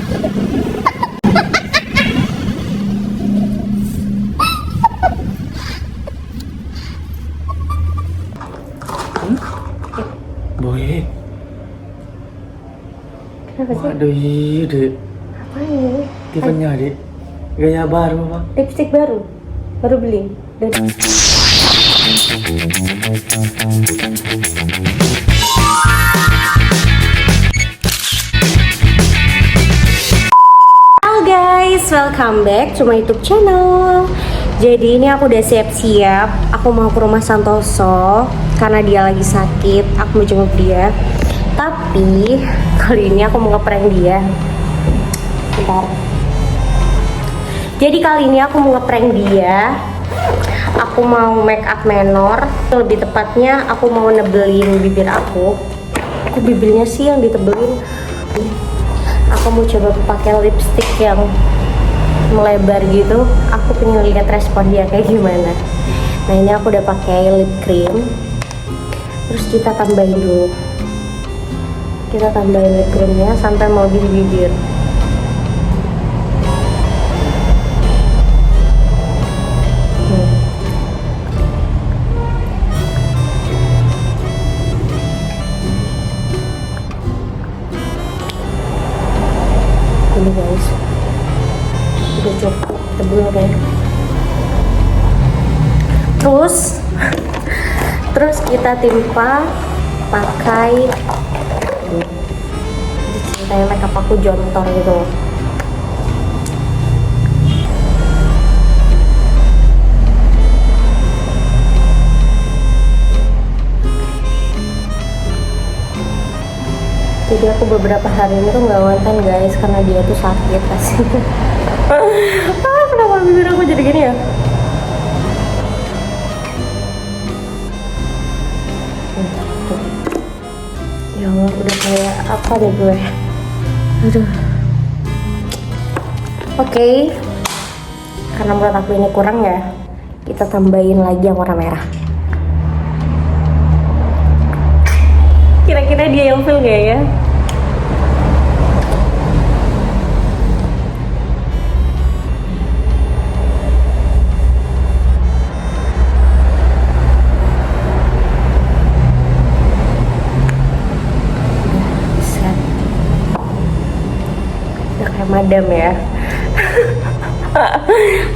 Boy. Kenapa sih? Aduh, Dek. Apa ini? Tipenya, Dek. Gaya baru, Bang. Lipstick baru? Baru beli? Dari... Halo guys, welcome back to my YouTube channel. Jadi ini aku udah siap-siap. Aku mau ke rumah Santoso karena dia lagi sakit. Aku mau jenguk dia. Tapi kali ini aku mau ngeprank dia. Bentar. Jadi kali ini aku mau ngeprank dia. Aku mau make up menor. Lebih tepatnya aku mau nebelin bibir aku. Aku bibirnya sih yang ditebelin. Aku mau coba pakai lipstick yang melebar gitu. Aku pengen lihat respon dia kayak gimana. Nah ini aku udah pakai lip cream. Terus kita tambahin dulu. Kita tambahin lip creamnya sampai mau di bibir. Ini guys, udah cukup tebel kayak. Terus kita timpa pakai kayak makeup aku jontor gitu. Jadi aku beberapa hari ini tuh nggak konten guys karena dia tuh sakit kasih. Kenapa bibir aku jadi gini ya? Ya Allah, udah kayak apa deh gue. Aduh. Oke. Karena menurut aku ini kurang ya, kita tambahin lagi yang warna merah. Kira-kira dia yang feel gak ya? Udah kayak madam ya.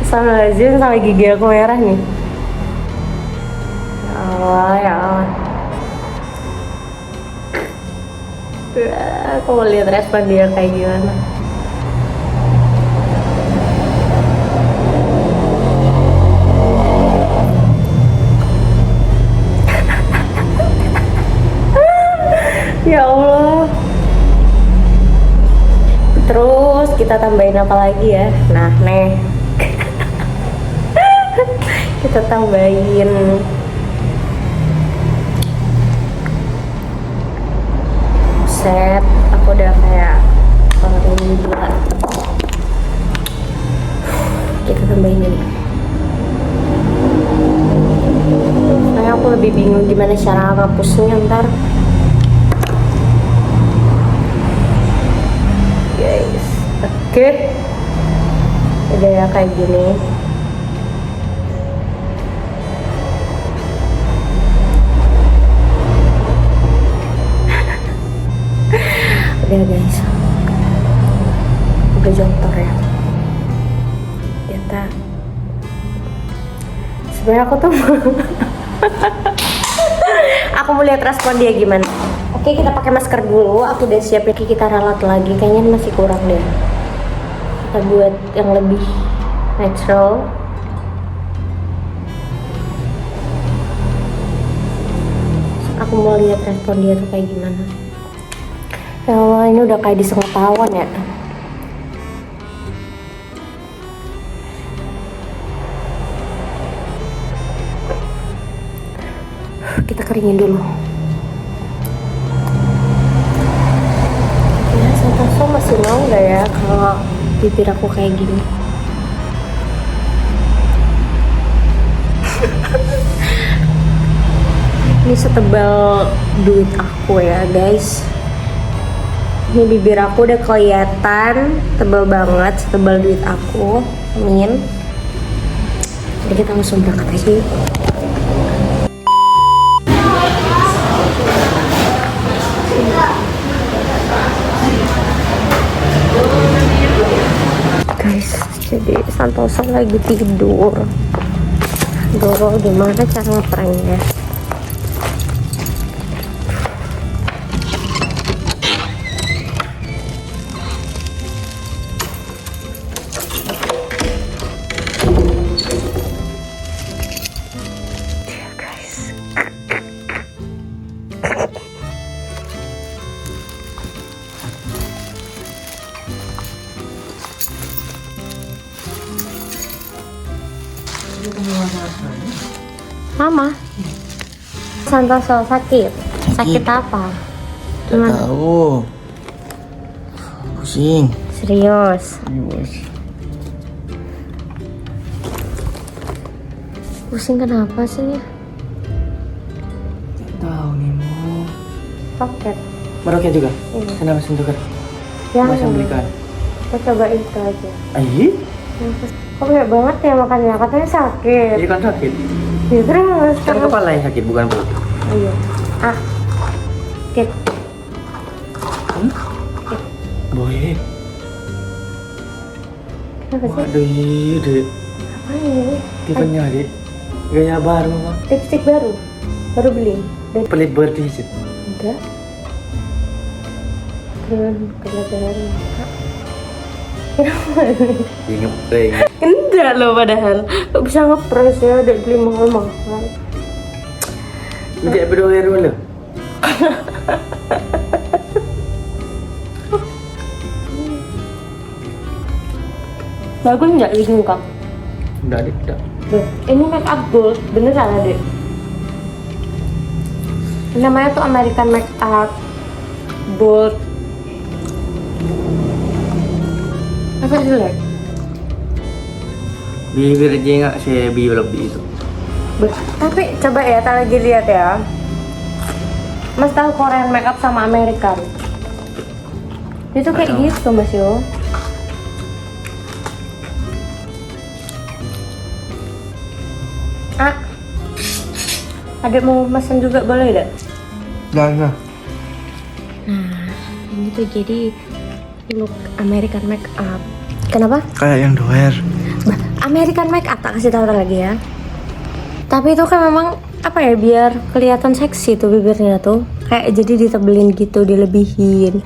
Astagfirullahaladzim, sampai gigi aku merah nih. Ya Allah, ya Allah. Aku mau lihat respon dia kayak gimana. Ya Allah. Terus kita tambahin apa lagi ya? Nah, nih. Kita tambahin set. Aku udah kayak orang ini gila. Kita tambahin ini. Soalnya aku lebih bingung gimana cara ngapusnya ntar. Guys, oke. Udah ya kayak gini. Udah guys, udah jontor ya. Kita sebenarnya aku tuh aku mau lihat respon dia gimana. Oke, kita pakai masker dulu. Aku udah siapin. Kita ralat lagi. Kayaknya masih kurang deh. Kita buat yang lebih natural. Aku mau lihat respon dia tuh kayak gimana. Ya Allah, ini udah kayak disengat tawon ya. Kita keringin dulu. Ya, Santoso masih mau nggak ya kalau bibir aku kayak gini? Ini setebal duit aku ya guys. Ini bibir aku udah kelihatan tebal banget, setebal duit aku. Amin. Jadi kita langsung berangkat aja yuk. Guys, jadi Santosa lagi tidur. Doro, gimana cara ngepranknya? Mama, Santoso sakit. Sakit apa? Tak tahu. Pusing. Serius. Pusing kenapa sih? Tak tahu nih mau. Roket. Meroket juga? Iya. Kenapa mesin tukar? Yang Masa belikan? kita coba itu aja. Ayi? Kok banyak banget ya makannya? Katanya sakit. Iya kan sakit. Ya terus. Kan kepala yang sakit bukan perut. Oh, iya. Ah. Kit. Boy. Kenapa sih? Waduh, iya dek. Apa ini? Tipenya dek. Gaya baru mah. Lipstick baru. Baru beli. Dan Pelit berdisit. enggak. Keren, kelihatan. Kenapa nih? Ingat deh. Enggak loh padahal. Kok bisa ngepres ya, udah beli mahal-mahal. Tidak berdoa dulu. Bagus nggak di muka? Enggak dek, enggak. Ini make up gold, beneran ada. Namanya tuh American make up gold. Apa jelek? Bibir aja nggak saya bibir lebih itu. Tapi coba ya, tak lagi lihat ya. Mas tahu Korean make up sama American? Itu kayak Tahu. gitu Mas Yo. Ah, adek mau pesan juga boleh tidak? Jangan. Nah, ini tuh jadi look American make up. Kenapa? Kayak yang doer. Bah, American make up tak kasih tahu lagi ya. Tapi itu kan memang apa ya, biar kelihatan seksi tuh bibirnya tuh. Kayak jadi ditebelin gitu, dilebihin.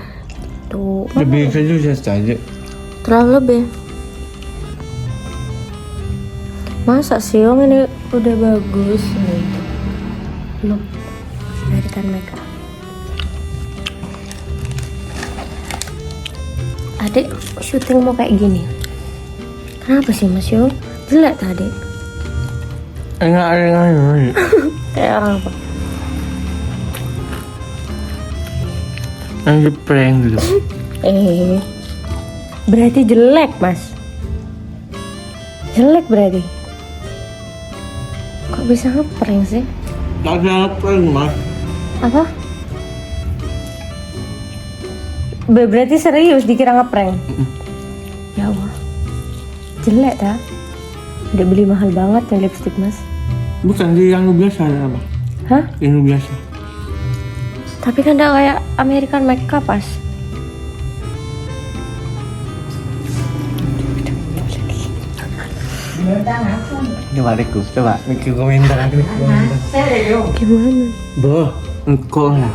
Tuh. Lebih keju saja. Terlalu lebih. Masa sih Yung ini udah bagus nih. Look American make up. Adik syuting mau kayak gini. Kenapa sih Mas Yung? Jelek tadi. Enggak. Kayak orang apa? Yang di prank dulu. Berarti jelek Mas. Jelek berarti. Kok bisa ngeprank sih? Tak ada prank mas. Apa? Berarti serius dikira ngeprank? Ya Allah. Jelek tak? Udah beli mahal banget yang lipstick Mas. Bukan di yang biasa apa? Hah? Yang biasa. Tapi kan udah kayak American makeup Mas. Coba adekku, coba bikin komentar aku. Gimana? Boh, engkau lah.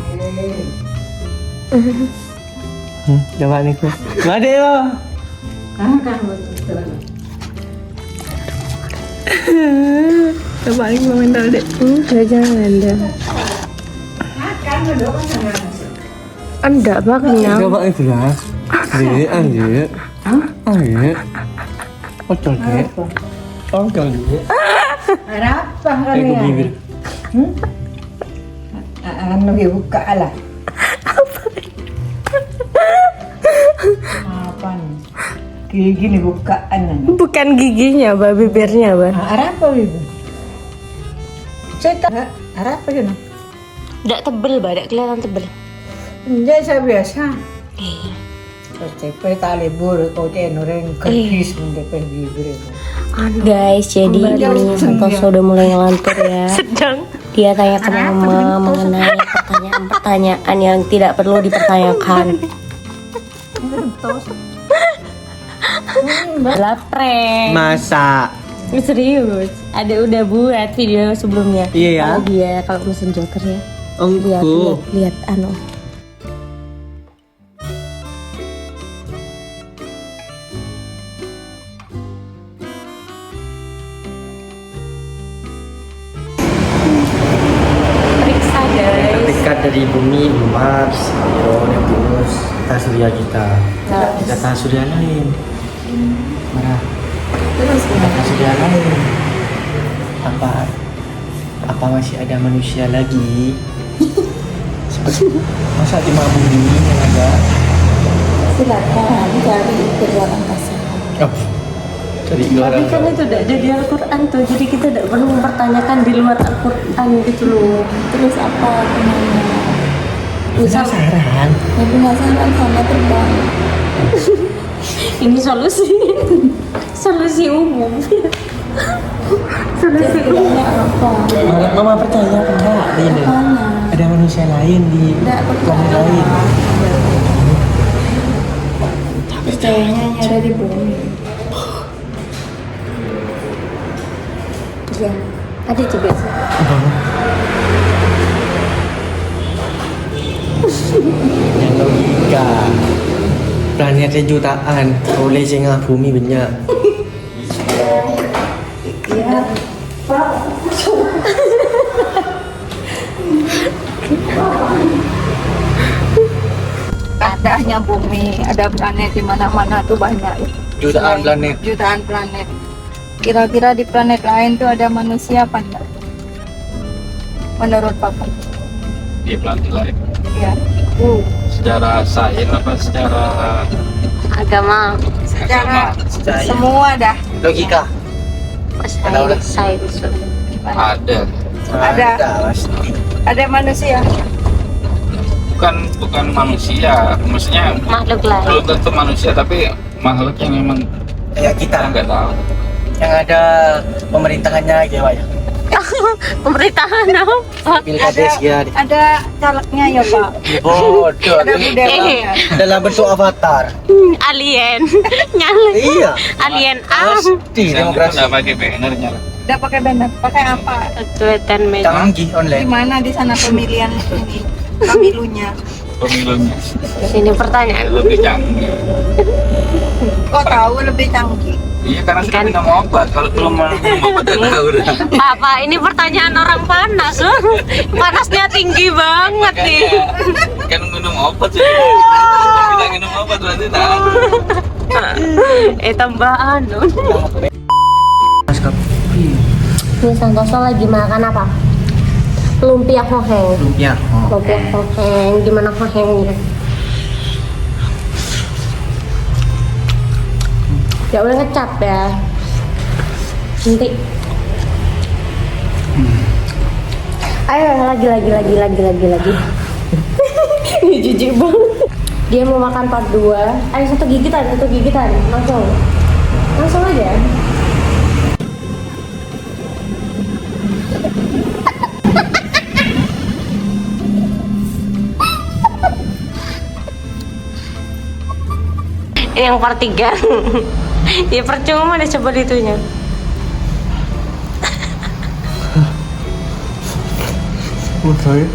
Coba adekku. Made yo. Coba ini komentar dek. Jangan anda. Anda baknya. Coba itu lah. Dek, anjir. Anjir. Ocol dek. Ocol dek. Apa Aku bibir. Ano buka lah. Apa nih? Gini bukaan ano. Bukan giginya, Mbak, bibirnya, Mbak. Apa ibu? Saya tak apa yun? Nggak tebel, Mbak. Nggak kelihatan tebel. Hindi sa biasa. Cepet tali buru kau orang kerkis untuk pergi buru. Guys, jadi ini Santoso udah mulai ngelantur ya. Sedang. Dia tanya ke mama mengenai pertanyaan-pertanyaan yang tidak perlu dipertanyakan. Prank. Masa? Serius, ada udah buat video sebelumnya. Iya ya? Oh, dia kalau mesin joker ya. Oh, Lihat anu. Periksa guys. Terdekat dari bumi, Mars, Neptunus, tata surya kita. Tata surya lain. Mana? Tata surya lain. Apa masih ada manusia lagi? Masa cuma bumi yang ada? Silakan cari di luar angkasa. Oh, dari luar Tapi kan itu udah jadi Al-Quran tuh, jadi kita tidak perlu mempertanyakan di luar Al-Quran gitu loh. Terus apa namanya? penasaran. Ya penasaran sama terbang. Ini solusi umum. Solusi umum apa? Mama percaya apa enggak? Ada manusia lain di planet lain. Percayanya ada di bumi. Ya, ada juga sih. Yang logika. Planetnya jutaan, oleh jengah bumi banyak. Ya. Adanya bumi, ada planet di mana-mana tuh banyak. Jutaan planet. Jutaan planet. Kira-kira di planet lain tuh ada manusia apa enggak? Menurut Papa? Di planet lain. Ya. Secara sains apa secara Agama, Secara Secara- semua dah. Logika. sains. ada? Pasti. Ada manusia. Bukan manusia, maksudnya Makhluk lain. belum tentu manusia tapi makhluk yang memang Kayak kita. kita nggak tahu. Yang ada pemerintahannya aja, Pak ya. Pemerintahan apa? Pilkades ya. Ada calegnya ya Pak. Bodoh. Ada budayanya. Dalam bentuk avatar. Alien. Nyala. Iya. Alien Pasti Sekarang demokrasi. nggak pakai bannernya. Udah pakai banner. Pakai apa? Kelihatan meja. Canggih Di online. mana di sana pemilihan ini? Pemilunya. Pemilunya Ini pertanyaan. lebih canggih. Kok tahu lebih canggih? Iya karena sudah minum obat. Kalau belum minum obat udah tahu udah. Papa, ini pertanyaan orang panas loh. Panasnya tinggi banget nih. Kan minum obat sih. Kita minum obat berarti tahu. Tambahan loh. Maskapai. Ini Santoso lagi makan apa? Lumpia hoheng. Lumpia. Oh. Lumpia hoheng. Gimana hohengnya? Ya udah ngecap ya. Nanti. Ayo lagi. Ini jijik banget. Dia mau makan part 2. Ayo satu gigitan. Langsung aja. Ini yang part 3. Ya percuma deh coba itunya. Betul.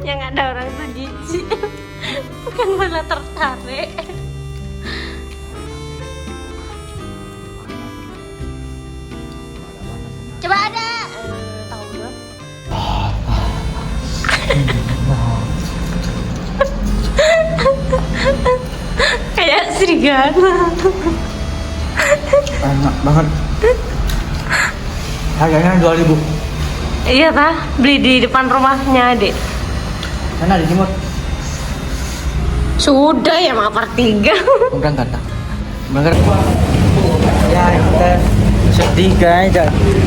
Yang ada orang tuh jijik. Bukan malah tertarik. Coba ada. Tahu gak? Kayak serigala. Enak banget. Harganya 2.000. Iya tah, beli di depan rumahnya adik. Mana di Timur? Sudah ya, mak part 3. Berangkat tak? Berangkat. guys, kita sedih guys.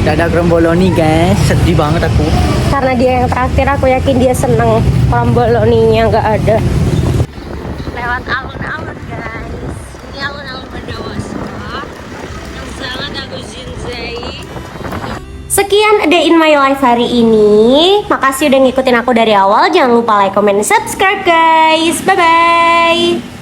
Gak ada Gromboloni guys, sedih banget aku. Karena dia yang terakhir, aku yakin dia seneng. Gromboloninya nggak ada. Lewat alun-alun guys. Ini alun-alun Bondowoso yang sangat aku cintai. Sekian Day in My Life hari ini. Makasih udah ngikutin aku dari awal. Jangan lupa like, comment, subscribe guys. Bye bye.